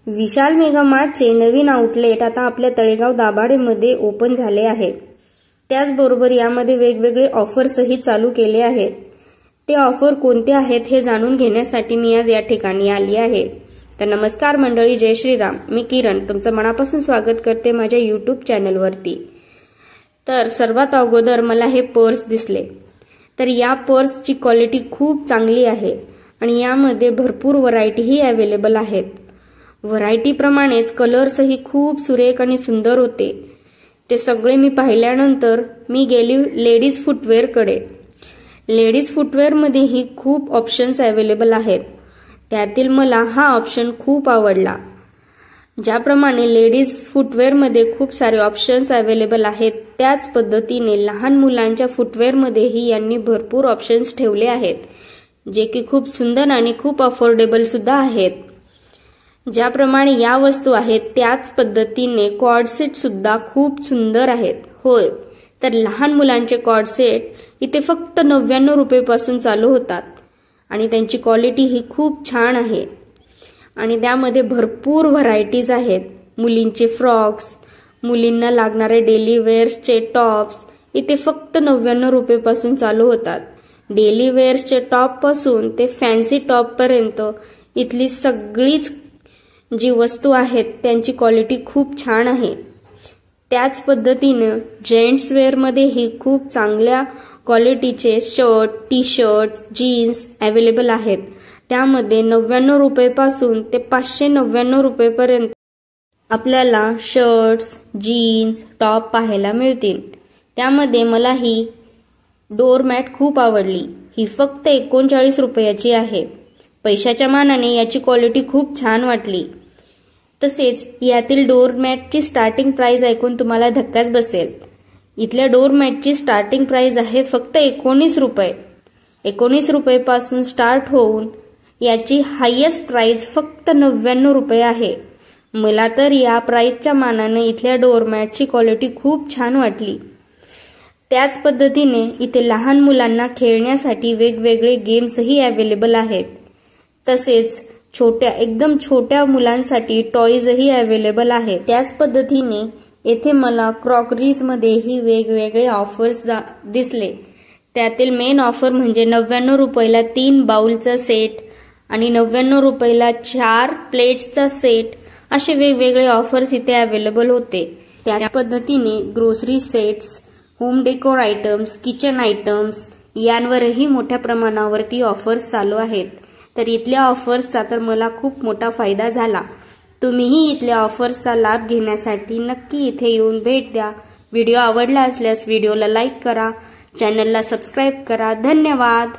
विशाल mega मार्टचे नवीन outlet आता आपल्या Talegaon दाभाडेमध्ये open झाले आहे। त्याचबरोबर यामध्ये वेगवेगळे ऑफर्सही चालू केले आहेत। ते ऑफर कोणते आहेत हे जाणून घेण्यासाठी मी आज या ठिकाणी आली आहे। तर नमस्कार मंडळी, जय श्रीराम। मी किरण तुमचं मनापासून स्वागत करते माझ्या YouTube चॅनलवरती। तर सर्वात अगोदर मला हे पर्स दिसले। तर या पर्सची क्वालिटी खूप चांगली आहे आणि यामध्ये भरपूर व्हरायटीही अवेलेबल आहेत। व्हरायटी प्रमाणेच कलर्सही खूप सुरेख आणि सुंदर होते। ते सगळे मी पाहिल्यानंतर मी गेली लेडीज फुटवेअर कडे। लेडीज फुटवेअर मध्येही खूप ऑप्शन्स अवेलेबल आहेत। त्यातील मला हा ऑप्शन खूप आवडला। ज्याप्रमाणे लेडीज फुटवेअर मध्ये खूप सारे ऑप्शन्स अवेलेबल आहेत, त्याच पद्धतीने लहान मुलांच्या फुटवेअर मध्येही यांनी भरपूर ऑप्शन्स ठेवले आहेत, जे की खूप सुंदर आणि खूप अफोर्डेबल सुद्धा आहेत। ज्याप्रमाणे या वस्तू आहेत त्याच पद्धतीने कॉर्ड सेट सुद्धा खूप सुंदर आहेत। होय, तर लहान मुलांचे कॉर्ड सेट इथे फक्त 99 रुपये पासून चालू होतात आणि त्यांची क्वालिटी ही खूप छान आहे आणि त्यामध्ये भरपूर व्हरायटीज आहेत। मुलींचे फ्रॉक्स, मुलींना लागणारे डेली वेअर्सचे टॉप्स इथे फक्त 99 रुपये पासून चालू होतात। डेली वेअर्सचे टॉप पासून ते फॅन्सी टॉप पर्यंत इथली सगळीच जी वस्तू आहेत त्यांची क्वालिटी खूप छान आहे। त्याच पद्धतीने जेंट्स वेअर मध्ये ही खूप चांगल्या क्वालिटीचे shirt, T shirt, jeans available आहेत। त्यामध्ये 99 रुपये पासून ते 599 रुपये पर्यंत आपल्याला शर्ट्स, जीन्स, टॉप पाहायला मिळतील। त्यामध्ये मला ही डोरमॅट खूप आवडली। ही फक्त 39 रुपयाची आहे। पैशाच्या मानाने याची क्वालिटी खूप छान वाटली। तसेच यातील डोरमॅटची स्टार्टिंग प्राइस ऐकून तुम्हाला धक्काच बसेल। इथल्या डोरमॅटची स्टार्टिंग प्राइस आहे फक्त 19 रुपये। 19 रुपये पासून स्टार्ट होऊन याची हायेस्ट प्राइस फक्त 99 रुपये आहे। मला तर या प्राइसच्या मानाने इथल्या डोरमॅटची क्वालिटी खूप छान वाटली। त्याच पद्धतीने इथे लहान मुलांना खेळण्यासाठी वेगवेगळे गेम्सही अवेलेबल आहेत। तसेच एकदम छोट्या मुलांसाठी टॉयजही अवेलेबल आहेत। त्याच पद्धतीने येथे मला क्रॉकरीज मध्येही वेगवेगळे ऑफर्स दिसले। त्यातील मेन ऑफर म्हणजे 99 रुपयाला 3 बाउलचा सेट आणि 99 रुपयाला 4 प्लेट्सचा सेट, असे वेगवेगळे ऑफर्स इथे अवेलेबल होते। त्याच पद्धतीने grocery sets, home decor items, kitchen items यांवरही मोठ्या प्रमाणावरती ऑफर्स चालू आहेत। तर इथल्या ऑफर्सचा तर मला खूप मोठा फायदा झाला। तुम्हीही इथल्या ऑफर्सचा लाभ घेण्यासाठी नक्की इथे येऊन भेट द्या। व्हिडिओ आवडला असल्यास व्हिडिओला लाईक करा, चॅनलला सबस्क्राईब करा। धन्यवाद।